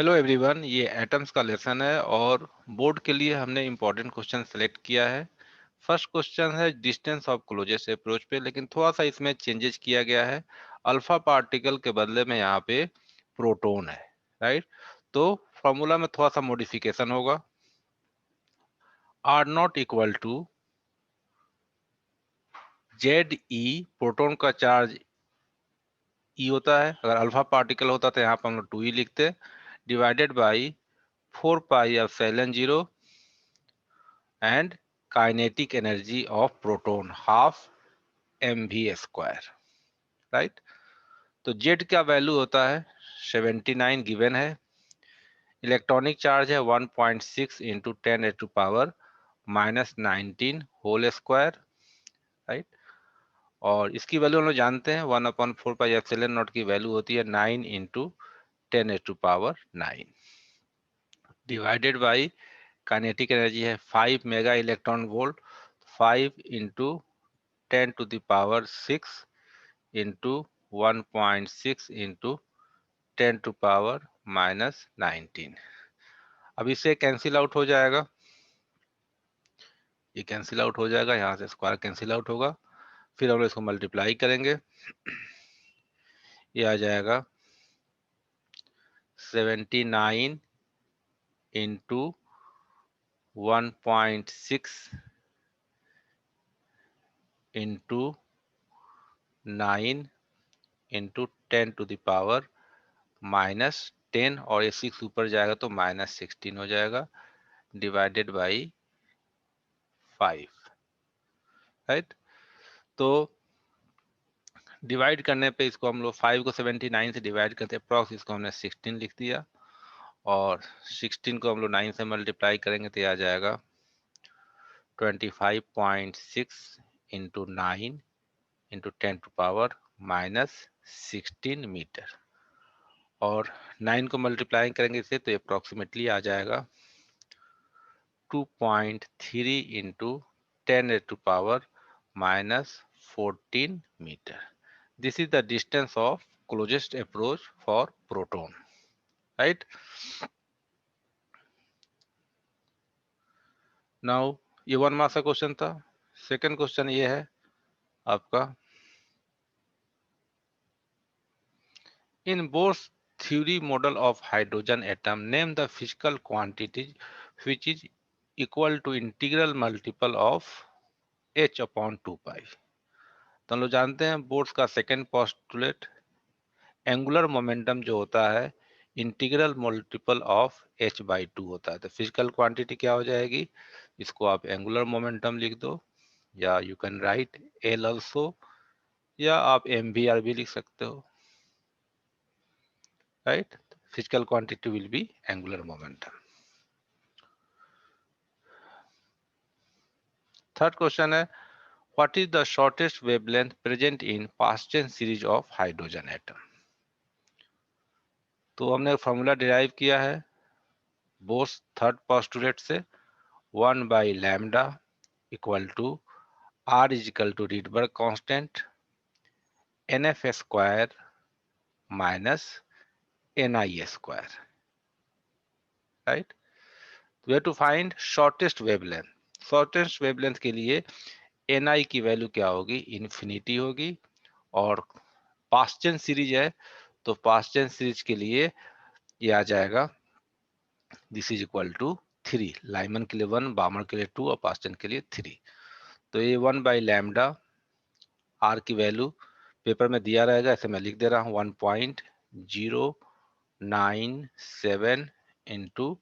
Hello everyone, ये atoms का lesson है और बोर्ड के लिए हमने इम्पोर्टेंट क्वेश्चन सेलेक्ट किया है। फर्स्ट क्वेश्चन है डिस्टेंस ऑफ क्लोजेस्ट अप्रोच पे, लेकिन थोड़ा सा इसमें चेंजेस किया गया है। अल्फा पार्टिकल के बदले में यहाँ पे प्रोटॉन है, राइट। तो फॉर्मूला में थोड़ा सा मॉडिफिकेशन होगा। R not equal to Z E, proton का चार्ज ई होता है। अगर अल्फा पार्टिकल होता तो यहाँ पर हम लोग 2e लिखते, divided by 4 pi epsilon 0 and kinetic energy of proton half mv², right. तो जेड का वैल्यू होता है 79 गिवन है। इलेक्ट्रॉनिक चार्ज है 1.6 इंटू 10⁻⁻19 होल स्क्वायर, राइट। और इसकी वैल्यू हम लोग जानते हैं, 1/4πε0 की वैल्यू होती है 9 into 10⁻9 divided by kinetic energy है 5 mega electron volt. 5 into 10⁻6 into 1.6 into 10⁻⁻19। अब इससे कैंसिल आउट हो जाएगा, ये कैंसिल आउट हो जाएगा, यहाँ से स्क्वायर कैंसिल आउट होगा। फिर हम लोग इसको मल्टीप्लाई करेंगे, ये आ जाएगा 79 इंटू 1.6 इंटू 9 इंटू 10⁻⁻10, और ये 6 ऊपर जाएगा तो -16 हो जाएगा, डिवाइडेड बाई 5, राइट। तो डिवाइड करने पे इसको हम लोग 5 को 79 से डिवाइड करते हैं, अप्रॉक्स इसको हमने 16 लिख दिया, और 16 को हम लोग 9 से मल्टीप्लाई करेंगे तो ये आ जाएगा 25.6 इंटू 9 इंटू 10⁻⁻16 मीटर, और 9 को मल्टीप्लाई करेंगे इससे तो अप्रॉक्सीमेटली आ जाएगा 2.3 into 10⁻⁻14 metre. This is the distance of closest approach for proton, right? Now ये 1 मार्क्स का क्वेश्चन था। सेकंड क्वेश्चन ये है आपका, in Bohr's theory model of hydrogen atom, name the physical quantity which is equal to integral multiple of h upon 2 pi. तो हम लोग जानते हैं बोर्स का सेकंड पोस्टुलेट, एंगुलर मोमेंटम जो होता है इंटीग्रल मल्टीपल ऑफ h/2 होता है। तो फिजिकल क्वांटिटी क्या हो जाएगी, इसको आप एंगुलर मोमेंटम लिख दो, या you can write L also, या आप mvr भी लिख सकते हो, right. Physical quantity will be angular momentum. Third question है, what is the shortest wavelength present in Paschen series of hydrogen atom. तो हमने फॉर्मूला डिराइव किया है बोर्स थर्ड पोस्टुलेट से, 1/λ equal to R is equal to Rydberg constant NF square minus NI square, right? We have to find shortest wavelength. Shortest wavelength के लिए NI की value क्या होगी, इन्फिनिटी होगी, और पास्चन सीरीज है तो पास्चन सीरीज के लिए ये आ जाएगा this is equal to 3। Lyman के लिए 1, बामर के लिए 2 और पास्चन के लिए 3। तो ये 1/λ, आर की वैल्यू पेपर में दिया रहेगा, ऐसे मैं लिख दे रहा हूँ 1.097 इंटू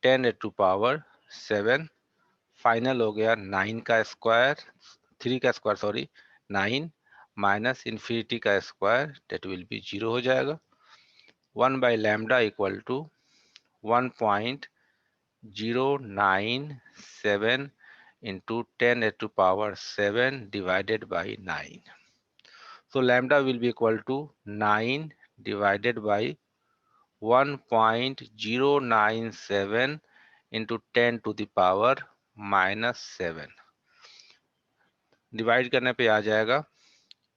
10⁻⁷, फाइनल हो गया 9 का स्क्वायर, 3 का स्क्वायर सॉरी, 9 माइनस इन्फिनिटी का स्क्वायर, डेट विल बी 0 हो जाएगा। 1/λ equal to 1.097 into 10⁻⁷ divided by 9। So lambda will be equal to 9 divided by 1.097 into 10 to the power -7। Divide करने पे आ जाएगा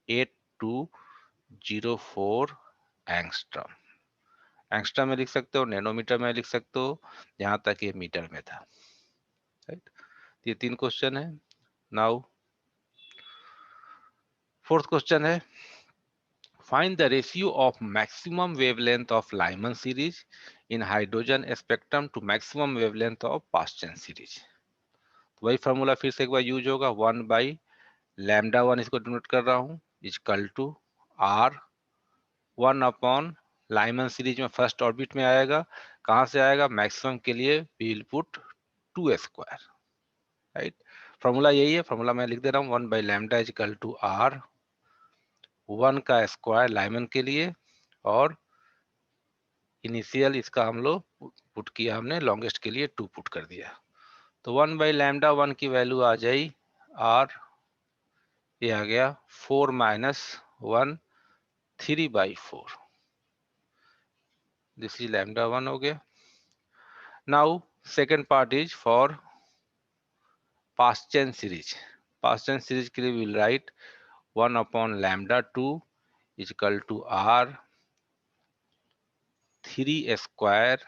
8204 एंगस्ट्रॉम, एंगस्ट्रम में लिख सकते हो, नैनोमीटर में लिख सकते हो, यहाँ तक ये मीटर में था, राइट। ये 3 क्वेश्चन है। नाउ फोर्थ क्वेश्चन है, find the ratio of maximum wavelength of Lyman series in hydrogen spectrum to maximum wavelength of Paschen series। तो वही फॉर्मूला फिर से एक बार यूज होगा, 1/λ1 इसको डिनोट कर रहा हूँ, equal to R 1 upon Lyman series में फर्स्ट ऑर्बिट में आएगा, कहाँ से आएगा, मैक्सिमम के लिए we will put 2 square, right. Formula यही है, फॉर्मूला मैं लिख दे रहा हूँ, 1/λ इक्वल टू R 1 का स्क्वायर लाइमन के लिए, और इनिशियल इसका हम लोग पुट किया हमने लॉन्गेस्ट के लिए 2 पुट कर दिया। तो 1/λ1 की वैल्यू आ जाई R, ये आ गया 4 - 1 3/4, दिस इज λ1 हो गया। Now second part is for Paschen series. Paschen series के लिए will write 1/λ2 is equal to R 3 square,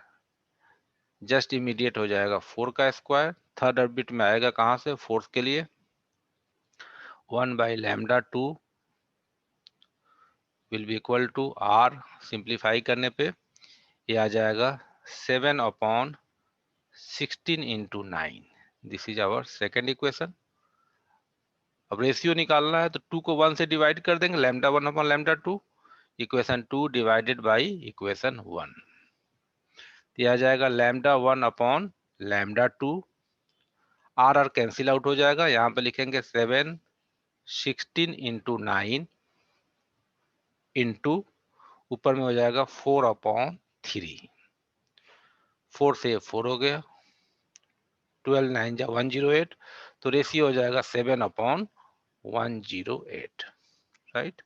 just immediate हो जाएगा 4 का स्क्वायर, थर्ड ऑर्बिट में आएगा कहाँ से, फोर्थ के लिए 1/λ2 will be equal to R, simplify करने पे ये आ जाएगा 7/16 into 9, this is our second equation. अब रेशियो निकालना है तो 2 को 1 से डिवाइड कर देंगे, λ1/λ2, इक्वेशन 2 डिवाइडेड बाई इक्वेशन 1, ये आ जाएगा λ1/λ2, R कैंसिल आउट हो जाएगा, यहाँ पे लिखेंगे 7/16 इंटू 9 इंटू ऊपर में हो जाएगा 4/3, 4 से 4 हो गया, 12 9 जा 108, तो रेशियो हो जाएगा 7/108, राइट।